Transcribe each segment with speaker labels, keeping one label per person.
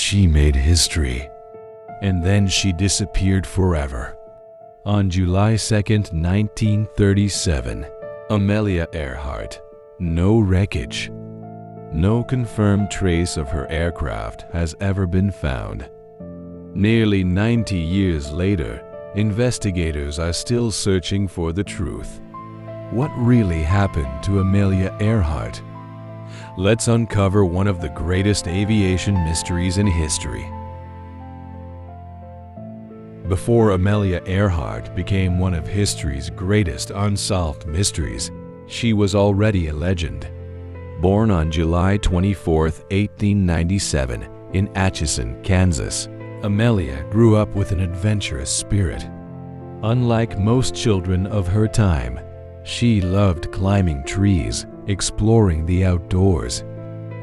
Speaker 1: she made history. And then she disappeared forever. On July 2nd, 1937, Amelia Earhart. No wreckage. No confirmed trace of her aircraft has ever been found. Nearly 90 years later, investigators are still searching for the truth. What really happened to Amelia Earhart? Let's uncover one of the greatest aviation mysteries in history. Before Amelia Earhart became one of history's greatest unsolved mysteries, she was already a legend. Born on July 24, 1897, in Atchison, Kansas, Amelia grew up with an adventurous spirit. Unlike most children of her time, she loved climbing trees, exploring the outdoors,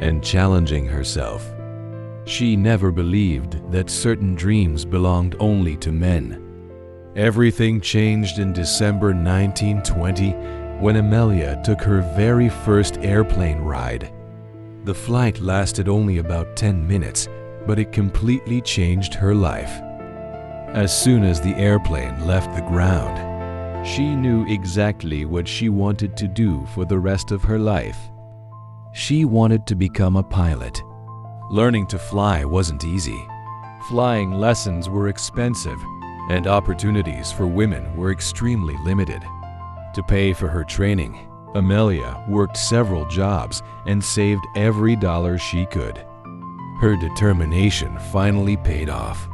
Speaker 1: and challenging herself. She never believed that certain dreams belonged only to men. Everything changed in December 1920 when Amelia took her very first airplane ride. The flight lasted only about 10 minutes, but it completely changed her life. As soon as the airplane left the ground, she knew exactly what she wanted to do for the rest of her life. She wanted to become a pilot. Learning to fly wasn't easy. Flying lessons were expensive, and opportunities for women were extremely limited. To pay for her training, Amelia worked several jobs and saved every dollar she could. Her determination finally paid off.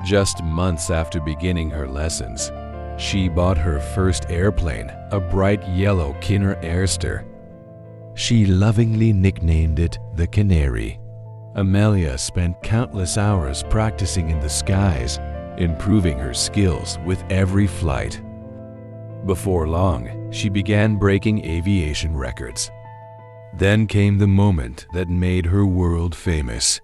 Speaker 1: Just months after beginning her lessons, she bought her first airplane, a bright yellow Kinner Airster. She lovingly nicknamed it the Canary. Amelia spent countless hours practicing in the skies, improving her skills with every flight. Before long, she began breaking aviation records. Then came the moment that made her world famous.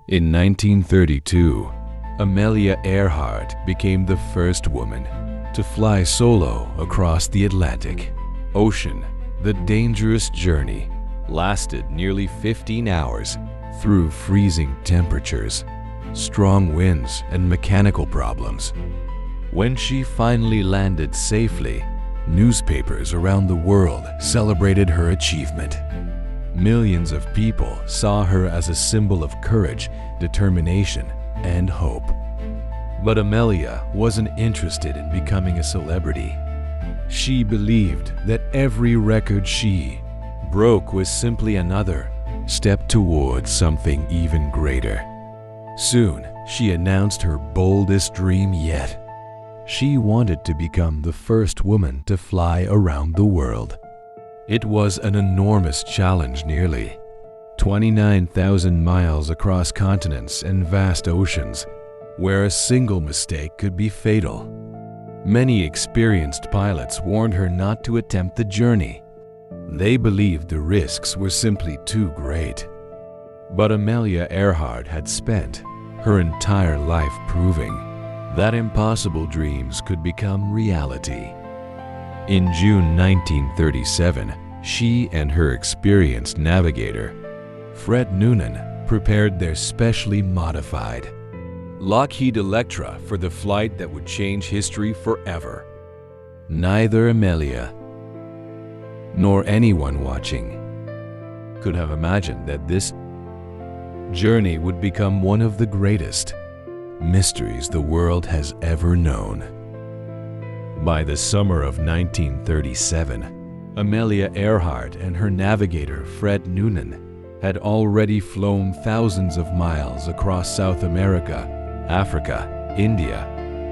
Speaker 1: In 1932, Amelia Earhart became the first woman to fly solo across the Atlantic Ocean. The dangerous journey lasted nearly 15 hours through freezing temperatures, strong winds, and mechanical problems. When she finally landed safely, newspapers around the world celebrated her achievement. Millions of people saw her as a symbol of courage, determination, and hope. But Amelia wasn't interested in becoming a celebrity. She believed that every record she broke was simply another step towards something even greater. Soon, she announced her boldest dream yet. She wanted to become the first woman to fly around the world. It was an enormous challenge, nearly 29,000 miles across continents and vast oceans, where a single mistake could be fatal. Many experienced pilots warned her not to attempt the journey. They believed the risks were simply too great. But Amelia Earhart had spent her entire life proving that impossible dreams could become reality. In June 1937, she and her experienced navigator, Fred Noonan, prepared their specially modified Lockheed Electra for the flight that would change history forever. Neither Amelia nor anyone watching could have imagined that this journey would become one of the greatest mysteries the world has ever known. By the summer of 1937, Amelia Earhart and her navigator Fred Noonan had already flown thousands of miles across South America, Africa, India,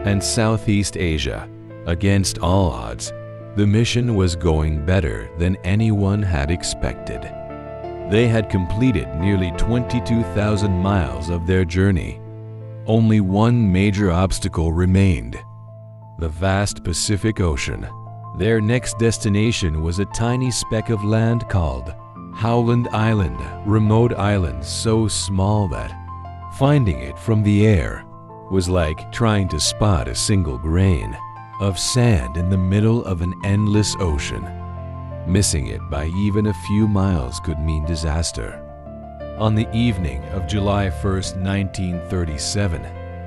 Speaker 1: and Southeast Asia. Against all odds, the mission was going better than anyone had expected. They had completed nearly 22,000 miles of their journey. Only one major obstacle remained: the vast Pacific Ocean. Their next destination was a tiny speck of land called Howland Island, remote island so small that finding it from the air was like trying to spot a single grain of sand in the middle of an endless ocean. Missing it by even a few miles could mean disaster. On the evening of July 1st, 1937,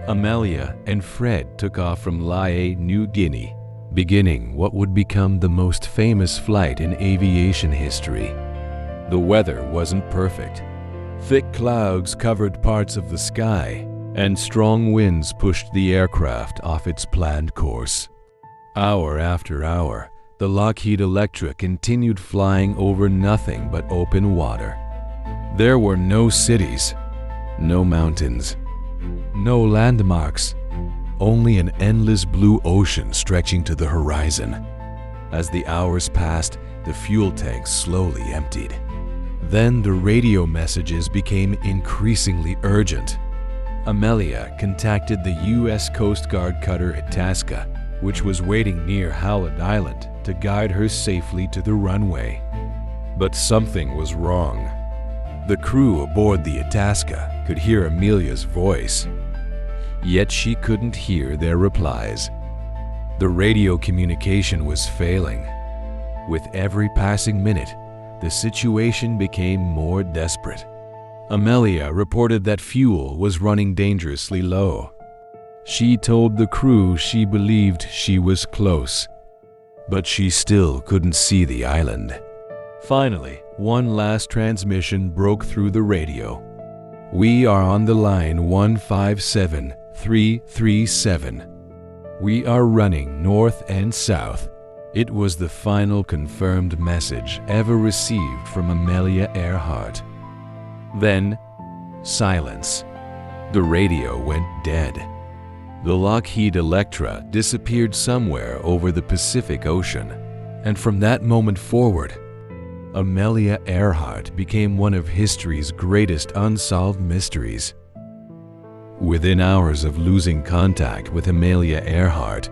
Speaker 1: Amelia and Fred took off from Lae, New Guinea, beginning what would become the most famous flight in aviation history. The weather wasn't perfect. Thick clouds covered parts of the sky, and strong winds pushed the aircraft off its planned course. Hour after hour, the Lockheed Electra continued flying over nothing but open water. There were no cities, no mountains, no landmarks, only an endless blue ocean stretching to the horizon. As the hours passed, the fuel tanks slowly emptied. Then the radio messages became increasingly urgent. Amelia contacted the U.S. Coast Guard cutter Itasca, which was waiting near Howland Island, to guide her safely to the runway. But something was wrong. The crew aboard the Itasca could hear Amelia's voice, yet she couldn't hear their replies. The radio communication was failing. With every passing minute, the situation became more desperate. Amelia reported that fuel was running dangerously low. She told the crew she believed she was close, but she still couldn't see the island. Finally, one last transmission broke through the radio. "We are on the line 157337. We are running north and south." It was the final confirmed message ever received from Amelia Earhart. Then, silence. The radio went dead. The Lockheed Electra disappeared somewhere over the Pacific Ocean, and from that moment forward, Amelia Earhart became one of history's greatest unsolved mysteries. Within hours of losing contact with Amelia Earhart,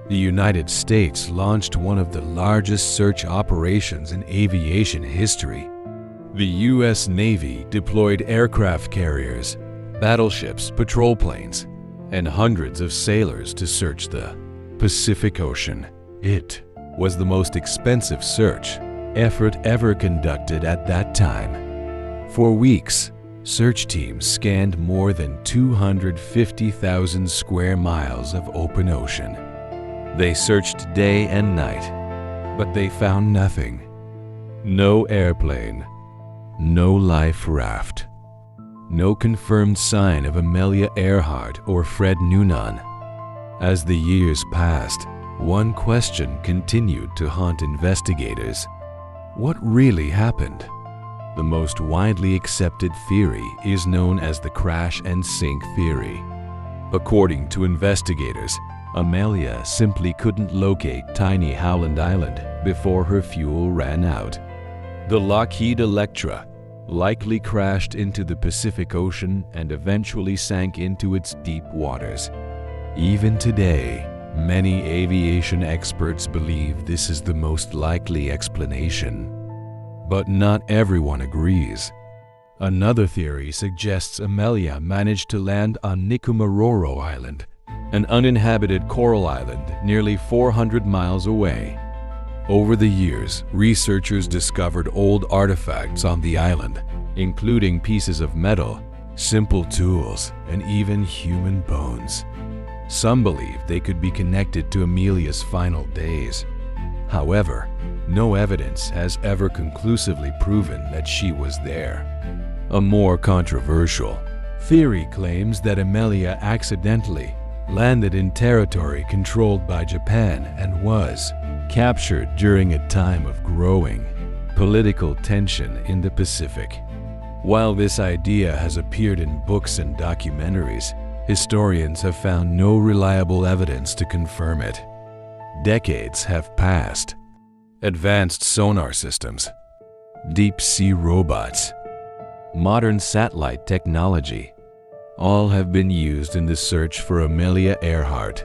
Speaker 1: the United States launched one of the largest search operations in aviation history. The U.S. Navy deployed aircraft carriers, battleships, patrol planes, and hundreds of sailors to search the Pacific Ocean. It was the most expensive search effort ever conducted at that time. For weeks, search teams scanned more than 250,000 square miles of open ocean. They searched day and night, but they found nothing. No airplane, no life raft, no confirmed sign of Amelia Earhart or Fred Noonan. As the years passed, one question continued to haunt investigators. What really happened? The most widely accepted theory is known as the crash and sink theory. According to investigators, Amelia simply couldn't locate tiny Howland Island before her fuel ran out. The Lockheed Electra likely crashed into the Pacific Ocean and eventually sank into its deep waters. Even today, many aviation experts believe this is the most likely explanation. But not everyone agrees. Another theory suggests Amelia managed to land on Nikumaroro Island, an uninhabited coral island nearly 400 miles away. Over the years, researchers discovered old artifacts on the island, including pieces of metal, simple tools, and even human bones. Some believe they could be connected to Amelia's final days. However, no evidence has ever conclusively proven that she was there. A more controversial theory claims that Amelia accidentally landed in territory controlled by Japan and was captured during a time of growing political tension in the Pacific. While this idea has appeared in books and documentaries, historians have found no reliable evidence to confirm it. Decades have passed. Advanced sonar systems, deep-sea robots, modern satellite technology, all have been used in the search for Amelia Earhart.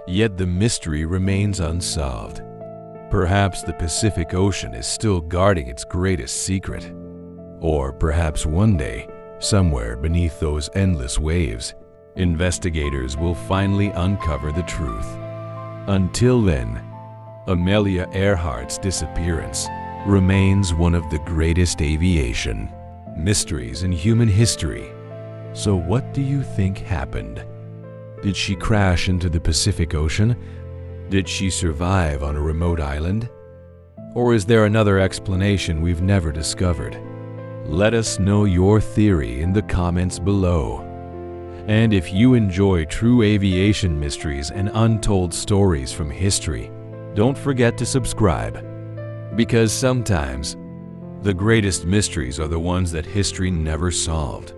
Speaker 1: Yet the mystery remains unsolved. Perhaps the Pacific Ocean is still guarding its greatest secret. Or perhaps one day, somewhere beneath those endless waves, investigators will finally uncover the truth. Until then, Amelia Earhart's disappearance remains one of the greatest aviation mysteries in human history. So what do you think happened? Did she crash into the Pacific Ocean? Did she survive on a remote island? Or is there another explanation we've never discovered? Let us know your theory in the comments below. And if you enjoy true aviation mysteries and untold stories from history, don't forget to subscribe. Because sometimes, the greatest mysteries are the ones that history never solved.